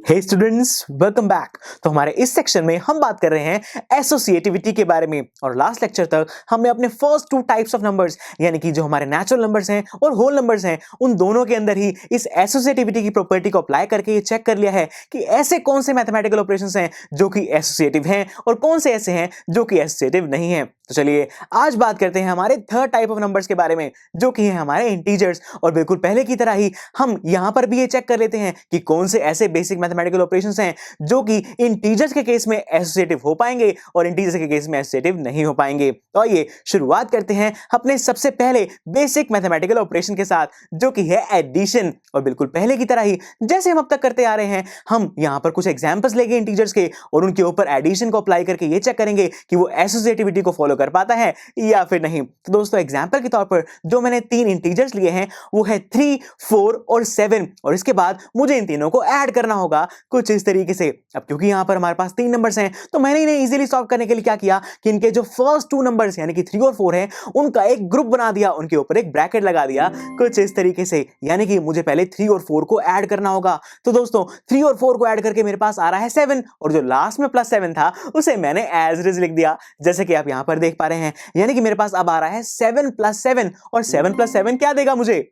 हे students, welcome back. तो हमारे इस सेक्शन में हम बात कर रहे हैं एसोसिएटिविटी के बारे में। और लास्ट लेक्चर तक हमने अपने first two types of numbers यानी कि जो हमारे नेचुरल नंबर्स हैं और होल नंबर्स हैं उन दोनों के अंदर ही इस एसोसिएटिविटी की प्रॉपर्टी को अप्लाई करके ये चेक कर लिया है कि ऐसे कौन से मैथमेटिकल ऑपरेशंस हैं जो कि एसोसिएटिव हैं और कौन से ऐसे हैं जो कि एसोसिएटिव नहीं हैं। तो चलिए आज बात करते हैं हमारे थर्ड टाइप ऑफ नंबर्स के बारे में जो कि है हमारे इंटीजर्स। और बिल्कुल पहले की तरह ही हम यहां पर भी ये चेक कर लेते हैं कि कौन से ऐसे बेसिक मैथमेटिकल ऑपरेशंस हैं जो कि इंटीजर्स के केस में एसोसिएटिव हो पाएंगे और इंटीजर्स के केस में एसोसिएटिव नहीं हो पाएंगे। तो आइए शुरुआत करते हैं अपने सबसे पहले बेसिक मैथमेटिकल ऑपरेशन के साथ जो कि है एडिशन। और बिल्कुल पहले की तरह ही जैसे हम अब तक करते आ रहे हैं, हम यहां पर कुछ एग्जांपल्स लेंगे इंटीजर्स के और उनके ऊपर एडिशन को अप्लाई करके ये चेक करेंगे कि वो एसोसिएटिविटी को फॉलो कर पाता है या फिर नहीं। तो दोस्तों एग्जांपल के तौर पर जो मैंने तीन इंटीजर्स लिए हैं वो है 3, 4 और 7। और इसके बाद मुझे इन तीनों को ऐड करना होगा कुछ इस तरीके से। अब क्योंकि यहां पर हमारे पास तीन नंबर्स हैं तो मैंने इन्हें इजीली सॉल्व करने के लिए क्या किया कि इनके जो फर्स्ट टू नंबर्स यानी कि 3 और 4 हैं उनका एक ग्रुप बना दिया, उनके ऊपर एक ब्रैकेट लगा दिया कुछ इस तरीके से। यानी कि मुझे पहले 3 और 4 को ऐड करना होगा। तो दोस्तों 3 और 4 को ऐड करके मेरे पास आ रहा है 7 और जो लास्ट में +7 था उसे मैंने एज इट इज लिख दिया जैसे कि आप यहां पर देख पा रहे हैं। यानी कि मेरे पास अब आ रहा है 7 + 7 और 7 + 7 क्या देगा मुझे?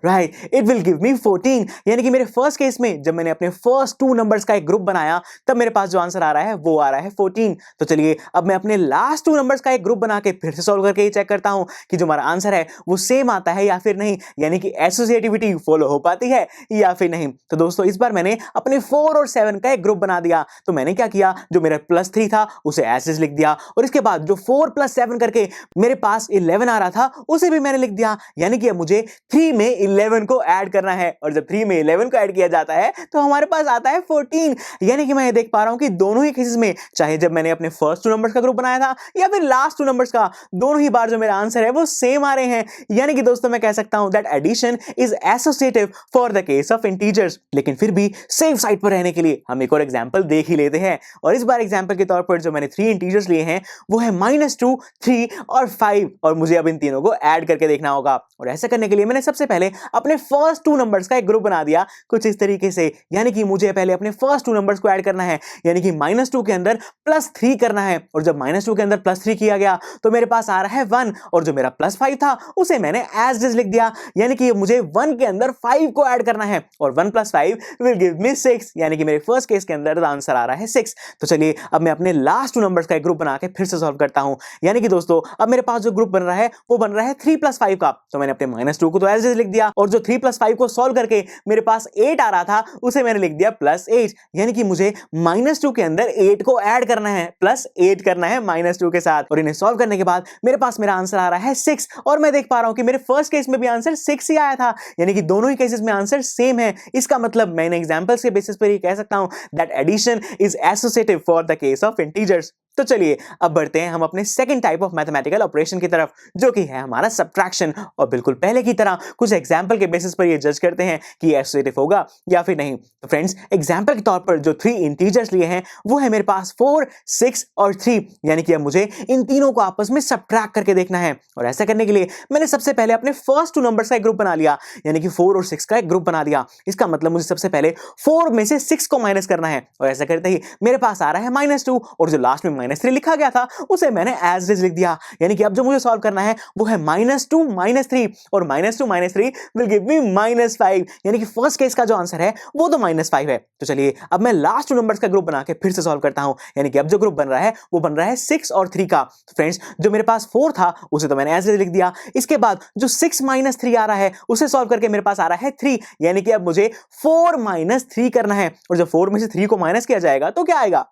Right, it will give me 14। यानी कि मेरे फर्स्ट केस में जब मैंने अपने फर्स्ट टू नंबर्स का एक ग्रुप बनाया तब मेरे पास जो आंसर आ रहा है वो आ रहा है 14। तो चलिए अब मैं अपने लास्ट टू नंबर्स का एक ग्रुप बना के फिर से सॉल्व करके ये चेक करता हूं कि जो हमारा आंसर है वो सेम आता है या फिर नहीं, यानी कि एसोसिएटिविटी फॉलो हो पाती है या फिर नहीं। तो दोस्तों इस बार मैंने अपने 4 और 7 का एक ग्रुप बना दिया। तो मैंने क्या किया, जो मेरा +3 था उसे ऐसे लिख दिया और इसके बाद जो 4 + 7 करके मेरे पास 11 आ रहा था उसे भी मैंने लिख दिया। यानी कि अब मुझे 3 में 11 को ऐड करना है और जब 3 में 11 को ऐड किया जाता है तो हमारे पास आता है 14। यानी कि मैं ये देख पा रहा हूं कि दोनों ही केसेस में, चाहे जब मैंने अपने फर्स्ट टू नंबर्स का ग्रुप बनाया था या फिर लास्ट टू नंबर्स का, दोनों ही बार जो मेरा आंसर है वो सेम आ रहे हैं। यानी कि दोस्तों मैं कह सकता हूं that addition is associative for the case of integers. लेकिन फिर भी सेफ साइड पर रहने के लिए हम एक और एग्जांपल देख ही लेते हैं। और इस बार एग्जांपल के तौर पर जो मैंने 3 इंटीजर्स लिए हैं वो है -2, 3 और 5 और मुझे अब इन तीनों को ऐड करके देखना होगा। और ऐसा करने के लिए मैंने सबसे पहले अपने फर्स्ट टू नंबर्स का एक ग्रुप बना दिया कुछ इस तरीके से। यानी कि मुझे पहले अपने फर्स्ट टू नंबर्स को ऐड करना है, यानी कि -2 के अंदर +3 करना है। और जब -2 के अंदर +3 किया गया तो मेरे पास आ रहा है 1 और जो मेरा +5 था उसे मैंने एज इज लिख दिया। यानी कि मुझे 1 के अंदर 5 को ऐड करना है और 1 + 5 विल गिव मी 6। यानी कि मेरे फर्स्ट केस के अंदर आंसर आ रहा है 6। तो चलिए अब मैं अपने लास्ट टू नंबर्स का एक ग्रुप बना के फिर से सॉल्व करता हूं। यानी कि दोस्तों अब मेरे पास जो ग्रुप बन रहा है वो बन रहा है 3 + 5 का। तो मैंने अपने -2 को तो एज इज लिख दिया और जो 3 + 5 को सॉल्व करके मेरे पास 8 आ रहा था उसे मैंने लिख दिया +8। यानी कि मुझे -2 के अंदर 8 को ऐड करना है, +8 करना है -2 के साथ। और इन्हें सॉल्व करने के बाद मेरे पास मेरा आंसर आ रहा है 6 और मैं देख पा रहा हूं कि मेरे फर्स्ट केस में भी आंसर 6 ही आया था। यानी कि दोनों ही केसेस में आंसर सेम है। इसका मतलब मैं इन एग्जांपल्स के बेसिस पर ये कह सकता हूं that addition is associative for the case of integers. तो चलिए अब बढ़ते हैं हम अपने second type of mathematical operation की तरफ जो कि है हमारा सब्ट्रैक्शन। और बिल्कुल पहले की तरह कुछ एग्जांपल के बेसिस पर ये जज करते हैं कि एसोसिएटिव होगा या फिर नहीं। तो फ्रेंड्स एग्जांपल के तौर पर जो 3 इंटीजर्स लिए हैं वो है मेरे पास 4, 6 और 3। यानी कि अब मुझे इन तीनों को आपस में सब्ट्रैक्ट करके देखना है। और ऐसा करने के लिए मैंने सबसे पहले अपने फर्स्ट टू नंबर्स का एक ग्रुप बना लिया, यानी कि 4 और 6 का एक ग्रुप बना दिया। इसका मतलब मुझे सबसे पहले 4 में से 6 को माइनस करना है और ऐसा करते ही मेरे पास आ रहा है -2 और जो लास्ट में -3 लिखा गया था उसे मैंने एज इज लिख दिया। यानी कि अब जो मुझे सॉल्व करना है वो है -2 -3 और -2 -3 विल गिव मी -5। यानी कि फर्स्ट केस का जो आंसर है वो तो -5 है। तो चलिए अब मैं लास्ट टू नंबर्स का ग्रुप बना के फिर से सॉल्व करता हूं। यानी कि अब जो ग्रुप बन रहा है वो बन रहा है 6 और 3 का। तो फ्रेंड्स जो मेरे पास 4 था उसे तो मैंने एज इज लिख दिया। इसके बाद जो 6 - 3 आ रहा है उसे सॉल्व करके मेरे पास आ रहा है 3। यानी कि अब मुझे 4 - 3 करना है और जब 4 में से 3 को माइनस किया जाएगा तो क्या आएगा?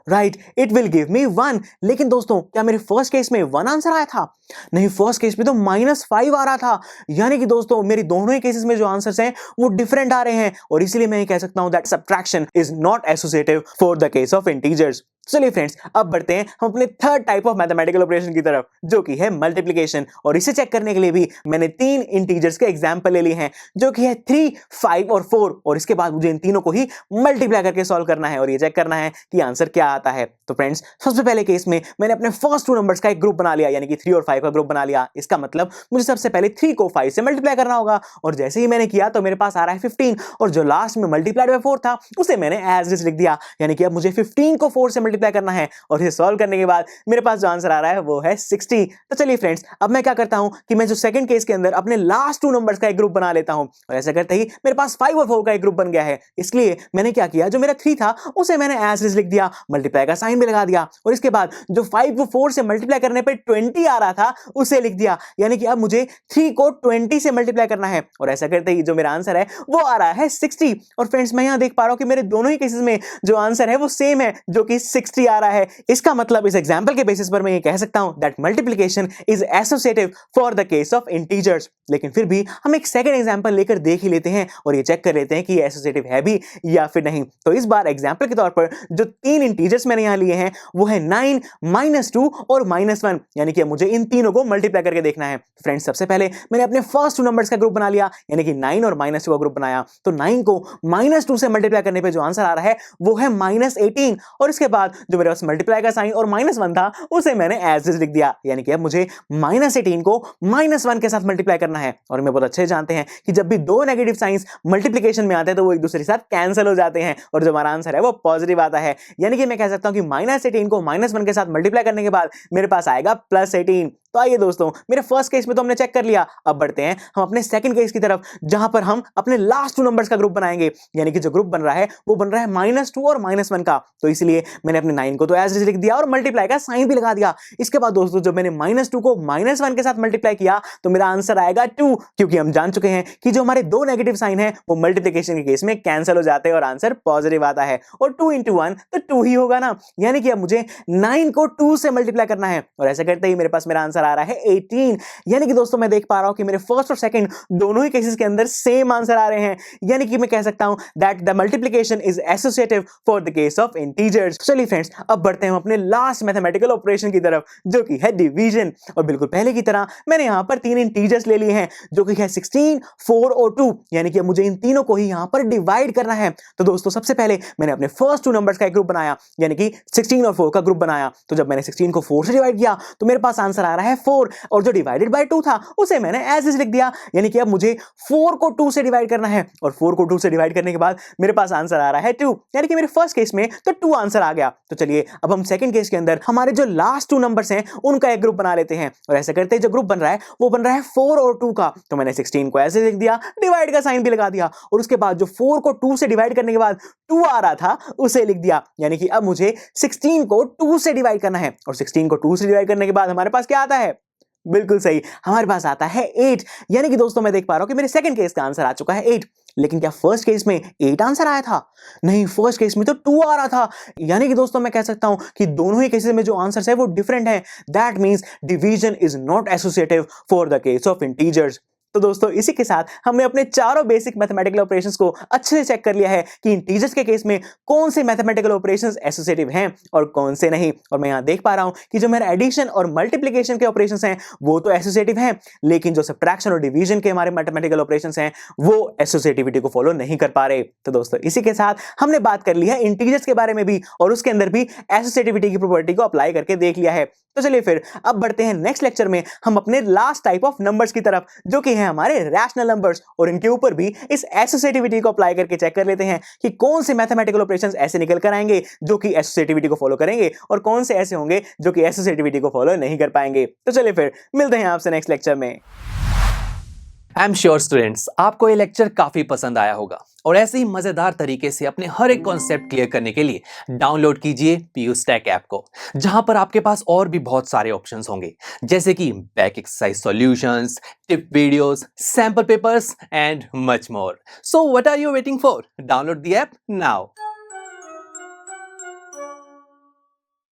Right, it will give me 1। लेकिन दोस्तों क्या मेरे फर्स्ट केस में 1 आंसर आया था? नहीं, फर्स्ट केस में तो -5 आ रहा था। यानी कि दोस्तों मेरी दोनों ही केसेस में जो आंसर्स हैं वो डिफरेंट आ रहे हैं और इसीलिए मैं ये कह सकता हूं that subtraction is not associative for the case of integers. चलिए फ्रेंड्स, अब बढ़ते हैं हम अपने third type of mathematical operation की तरफ, जो कि है मल्टीप्लिकेशन। और इसे चेक करने के लिए भी मैंने तीन इंटीजर्स के एग्जांपल ले लिए हैं, जो कि है 3, 5 और 4। और इसके बाद मुझे इन तीनों को ही मल्टीप्लाई करके सॉल्व करना है और ये चेक करना है कि आंसर क्या आता है। तो फ्रेंड्स, सबसे पहले केस में मैंने अपने फर्स्ट टू नंबर्स का एक ग्रुप बना लिया, यानी कि 3 और 5 का ग्रुप बना लिया। इसका मतलब मुझे सबसे पहले 3 को 5 से मल्टीप्लाई करना होगा, और जैसे ही मैंने किया तो मेरे पास आ रहा है 15, और जो लास्ट में मल्टीप्लाइड बाय 4 था उसे मैंने एज इट इज लिख दिया, यानी कि अब मुझे 15 को 4 से मल्टीप्लाई करना है। और इसे सॉल्व करने के बाद मेरे पास जो आंसर आ रहा है वो है 60। तो चलिए फ्रेंड्स, अब मैं क्या करता हूं कि मैं जो सेकंड केस के अंदर अपने लास्ट टू नंबर्स का एक ग्रुप बना लेता हूं, और ऐसा करते ही मेरे पास 5 और 4 का एक ग्रुप बन गया है। इसलिए मैंने क्या किया, जो मेरा 3 था उसे मैंने एज इट इज लिख दिया, मल्टीप्लाई का साइन भी लगा दिया, और इसके बाद जो 5 को 4 से मल्टीप्लाई करने पे 20 आ रहा था उसे लिख दिया, यानी कि अब मुझे 3 को 20 से मल्टीप्लाई करना है। और ऐसा करते ही जो मेरा आंसर है वो आ रहा है 60। और फ्रेंड्स, मैं यहां देख पा रहा हूं कि मेरे दोनों ही केसेस में जो आंसर है वो सेम है, जो कि 60 आ रहा है। इसका मतलब इस एग्जांपल के बेसिस पर मैं ये कह सकता हूं that multiplication is associative for the case of integers. लेकिन फिर भी हम एक सेकंड एग्जांपल लेकर देख ही लेते हैं और ये चेक कर लेते हैं कि ये एसोसिएटिव है भी या फिर नहीं। तो इस बार एग्जांपल के तौर पर जो तीन इंटीजर्स मैंने यहां लिए हैं वो है 9, -2 और -1, यानी कि मुझे इन तीनों को मल्टीप्लाई करके देखना है। फ्रेंड्स, सबसे पहले मैंने अपने फर्स्ट टू नंबर्स का ग्रुप बना लिया, यानी कि 9 और -2 का ग्रुप बनाया। तो 9 को -2 से मल्टीप्लाई करने पे जो आंसर आ रहा है वो है -18, और इसके बाद जो मेरे पास मल्टीप्लाई का साइन और -1 था उसे मैंने एज इट इज लिख दिया, यानी कि अब मुझे -18 को -1 के साथ मल्टीप्लाई करना है। और मैं बहुत अच्छे जानते हैं कि जब भी दो नेगेटिव साइंस मल्टीप्लिकेशन में आते हैं तो वो एक दूसरे के साथ कैंसिल हो जाते हैं, और जो हमारा आंसर है वो पॉजिटिव आता है। यानी कि मैं कह सकता हूं कि -18 को -1 के साथ मल्टीप्लाई करने के बाद मेरे पास आएगा +18। तो आइए दोस्तों, मेरे फर्स्ट केस में तो हमने चेक कर लिया, अब बढ़ते हैं हम अपने सेकंड केस की तरफ, जहां पर हम अपने लास्ट टू नंबर्स का ग्रुप बनाएंगे, यानी कि जो ग्रुप बन रहा है वो बन रहा है -2 और -1 का। तो इसलिए मैंने अपने 9 को तो एज इट इज लिख दिया और मल्टीप्लाई का साइन भी लगा दिया। इसके बाद दोस्तों, जब मैंने -2 को -1 के साथ मल्टीप्लाई किया तो मेरा आंसर आएगा 2, क्योंकि हम जान चुके हैं कि जो हमारे दो नेगेटिव साइन है वो मल्टीप्लिकेशन के केस में कैंसिल हो जाते हैं और आंसर पॉजिटिव आता है। और 2 × 1 तो 2 ही होगा ना, यानी कि अब मुझे 9 को 2 से मल्टीप्लाई करना है, और ऐसा करते ही मेरे पास मेरा आंसर आ रहा है 18। यानी कि दोस्तों, मैं देख पा रहा हूं कि मेरे फर्स्ट और सेकंड दोनों ही केसेस के अंदर सेम आंसर आ रहे हैं, यानी कि मैं कह सकता हूं that the multiplication is associative for the case of integers. चलिए फ्रेंड्स, अब बढ़ते हैं अपने लास्ट मैथमेटिकल ऑपरेशन की तरफ, जो कि है डिवीजन। और बिल्कुल पहले की तरह मैंने यहां पर तीन इंटीजर्स ले लिए हैं, जो कि है 16, 4 और 2, यानी कि मुझे इन तीनों को ही यहां पर डिवाइड करना है। तो दोस्तों, सबसे पहले मैंने अपने फर्स्ट टू नंबर्स का एक ग्रुप बनाया, यानी कि 16 और 4 का ग्रुप बनाया। तो जब मैंने 16 को 4 से डिवाइड किया तो मेरे पास आंसर आ रहा है 4, और जो डिवाइडेड बाय 2 था उसे मैंने एज इज लिख दिया, यानी कि अब मुझे 4 को 2 से डिवाइड करना है, और 4 को 2 से डिवाइड करने के बाद मेरे पास आंसर आ रहा है 2, यानी कि मेरे फर्स्ट केस में तो 2 आंसर आ गया। तो चलिए अब हम सेकंड केस के अंदर हमारे जो लास्ट टू नंबर्स हैं उनका एक ग्रुप बना लेते हैं, और ऐसे करते ही जो ग्रुप बन रहा है वो बन रहा है 4 और 2 का। तो मैंने 16 को ऐसे लिख दिया, डिवाइड का साइन भी लगा दिया, और उसके बाद जो 4 को 2 से डिवाइड करने के बाद 2 आ रहा था उसे लिख दिया, यानी कि अब मुझे 16 को 2 से डिवाइड करना है, और 16 को 2 से डिवाइड करने के बाद हमारे पास क्या आता है, बिल्कुल सही, हमारे पास आता है 8। यानी कि दोस्तों, मैं देख पा रहा हूं कि मेरे सेकंड केस का आंसर आ चुका है 8। लेकिन क्या फर्स्ट केस में 8 आंसर आया था? नहीं, फर्स्ट केस में तो 2 आ रहा था। यानी कि दोस्तों, मैं कह सकता हूं कि दोनों ही केसेस में जो आंसर्स है वो डिफरेंट है। That means division is not associative for the case of integers. तो दोस्तों, इसी के साथ हमने अपने चारों बेसिक मैथमेटिकल ऑपरेशंस को अच्छे से चेक कर लिया है कि इंटीजर्स के केस में कौन से मैथमेटिकल ऑपरेशंस एसोसिएटिव हैं और कौन से नहीं। और मैं यहां देख पा रहा हूं कि जो मेरा एडिशन और मल्टीप्लिकेशन के ऑपरेशंस हैं वो तो एसोसिएटिव हैं, लेकिन जो सब्ट्रैक्शन और डिवीजन के हमारे मैथमेटिकल ऑपरेशंस हैं वो एसोसिएटिविटी को फॉलो नहीं कर पा रहे। तो दोस्तों, इसी के साथ हमने बात कर ली है इंटीजर्स के बारे में भी, और उसके अंदर भी एसोसिएटिविटी की प्रॉपर्टी को अप्लाई करके देख लिया है। तो चलिए फिर अब बढ़ते हैं नेक्स्ट लेक्चर में हम अपने लास्ट टाइप ऑफ नंबर्स की तरफ, जो कि है हमारे रैशनल नंबर्स, और इनके ऊपर भी इस एसोसिएटिविटी को अप्लाई करके चेक कर लेते हैं कि कौन से मैथमेटिकल ऑपरेशंस ऐसे निकल कर आएंगे जो कि एसोसिएटिविटी को फॉलो करेंगे, और कौन से ऐसे होंगे जो कि एसोसिएटिविटी को फॉलो नहीं कर पाएंगे। तो चलिए फिर मिलते हैं आपसे नेक्स्ट लेक्चर में। आई एम श्योर स्टूडेंट्स, आपको ये लेक्चर काफी पसंद आया होगा, और ऐसे ही मजेदार तरीके से अपने हर एक कॉन्सेप्ट क्लियर करने के लिए डाउनलोड कीजिए PUSTACK ऐप को, जहां पर आपके पास और भी बहुत सारे ऑप्शंस होंगे, जैसे कि back exercise solutions, tip videos, sample papers and much more. So what are you waiting for? Download the app now.